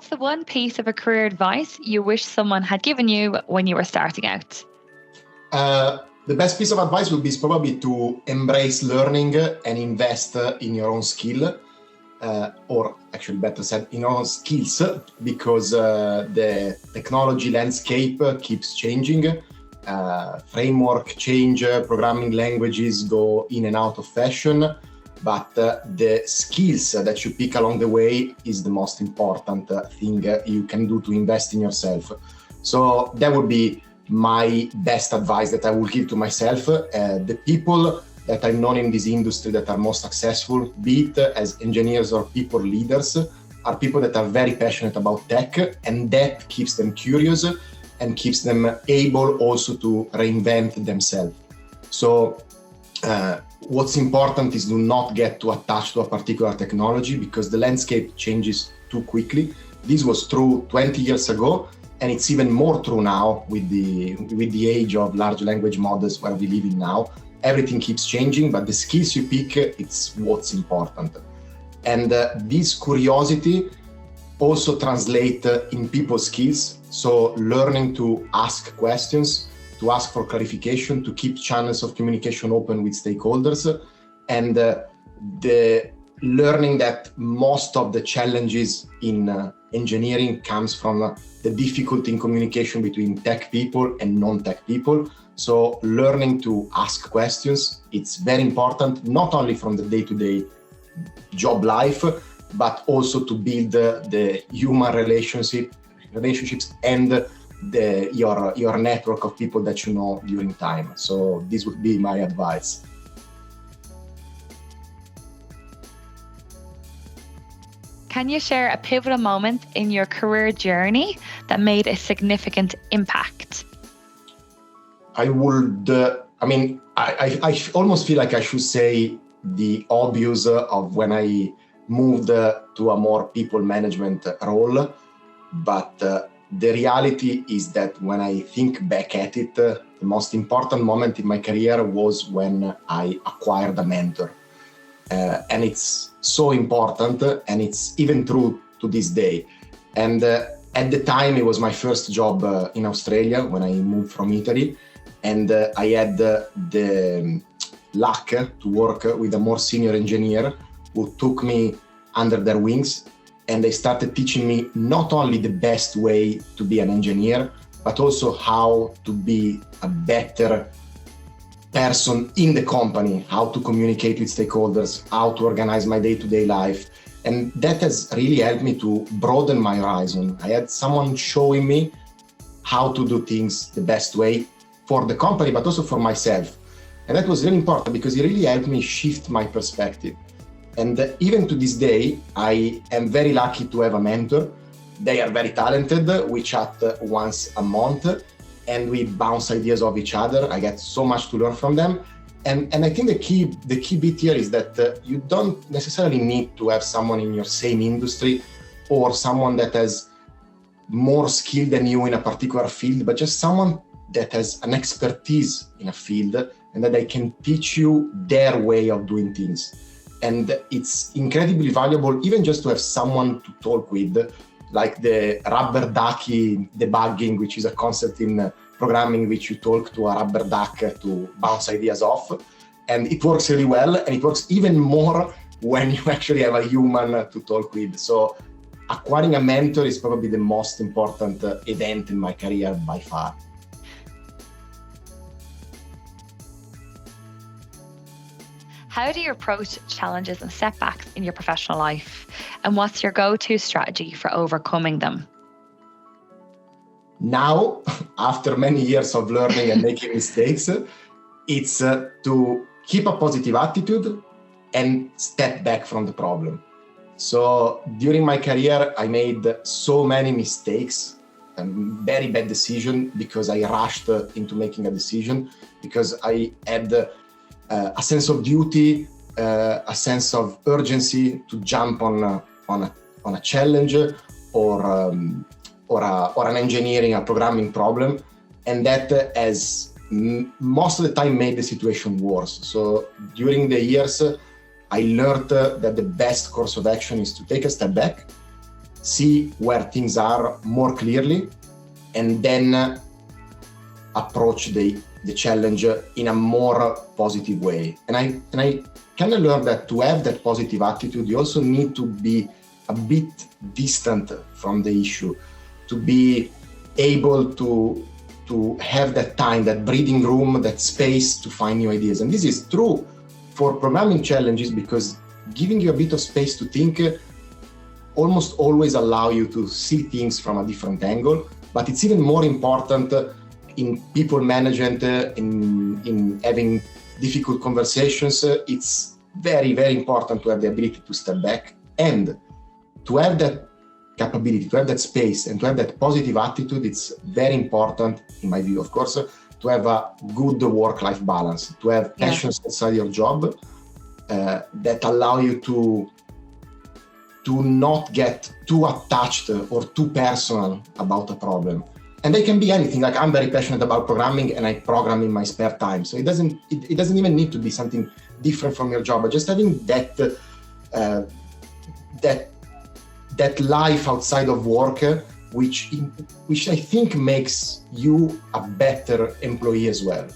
the one piece of a career advice you wish someone had given you when you were starting out? The best piece of advice would be probably to embrace learning and invest in your own skill, or actually better said, in your own skills, because the technology landscape keeps changing. Framework change, programming languages go in and out of fashion, but the skills that you pick along the way is the most important thing you can do to invest in yourself. So that would be my best advice that I will give to myself. The people that I've known in this industry that are most successful, be it as engineers or people leaders, are people that are very passionate about tech, and that keeps them curious and keeps them able also to reinvent themselves. So what's important is to not get too attached to a particular technology, because the landscape changes too quickly. This was true 20 years ago, and it's even more true now with the age of large language models where we live in now. Everything keeps changing, but the skills you pick, it's what's important. And this curiosity also translates in people skills. So learning to ask questions, to ask for clarification, to keep channels of communication open with stakeholders, and the learning that most of the challenges in engineering comes from the difficulty in communication between tech people and non-tech people. So learning to ask questions, it's very important, not only from the day-to-day job life, but also to build the human relationships and your network of people that you know during time. So this would be my advice. Can you share a pivotal moment in your career journey that made a significant impact? I almost feel like I should say the obvious of when I moved to a more people management role. But the reality is that when I think back at it, the most important moment in my career was when I acquired a mentor. And it's so important, and it's even true to this day. And at the time, it was my first job in Australia when I moved from Italy. And I had the luck to work with a more senior engineer who took me under their wings. And they started teaching me not only the best way to be an engineer, but also how to be a better person in the company, how to communicate with stakeholders, how to organize my day-to-day life. And that has really helped me to broaden my horizon. I had someone showing me how to do things the best way for the company, but also for myself. And that was really important because it really helped me shift my perspective. And even to this day, I am very lucky to have a mentor. They are very talented. We chat once a month and we bounce ideas off each other. I get so much to learn from them. And I think the key bit here is that you don't necessarily need to have someone in your same industry or someone that has more skill than you in a particular field, but just someone that has an expertise in a field and that they can teach you their way of doing things. And it's incredibly valuable even just to have someone to talk with, like the rubber ducky debugging, which is a concept in programming which you talk to a rubber duck to bounce ideas off. And it works really well, and it works even more when you actually have a human to talk with. So acquiring a mentor is probably the most important event in my career by far. How do you approach challenges and setbacks in your professional life? And what's your go-to strategy for overcoming them? Now, after many years of learning and making mistakes, it's to keep a positive attitude and step back from the problem. So during my career, I made so many mistakes and very bad decisions because I rushed into making a decision, because I had a sense of duty, a sense of urgency to jump on a challenge or an engineering, a programming problem, and that has most of the time made the situation worse. So during the years, I learned that the best course of action is to take a step back, see where things are more clearly, and then approach the challenge in a more positive way. And I kind of learned that to have that positive attitude, you also need to be a bit distant from the issue, to be able to have that time, that breathing room, that space to find new ideas. And this is true for programming challenges, because giving you a bit of space to think almost always allow you to see things from a different angle. But it's even more important in people management, in having difficult conversations. It's very, very important to have the ability to step back and to have that capability, to have that space, and to have that positive attitude. It's very important, in my view, of course, to have a good work-life balance, to have passions outside your job that allow you to not get too attached or too personal about a problem. And they can be anything. Like, I'm very passionate about programming and I program in my spare time. So it doesn't even need to be something different from your job, but just having that life outside of work, which I think makes you a better employee as well.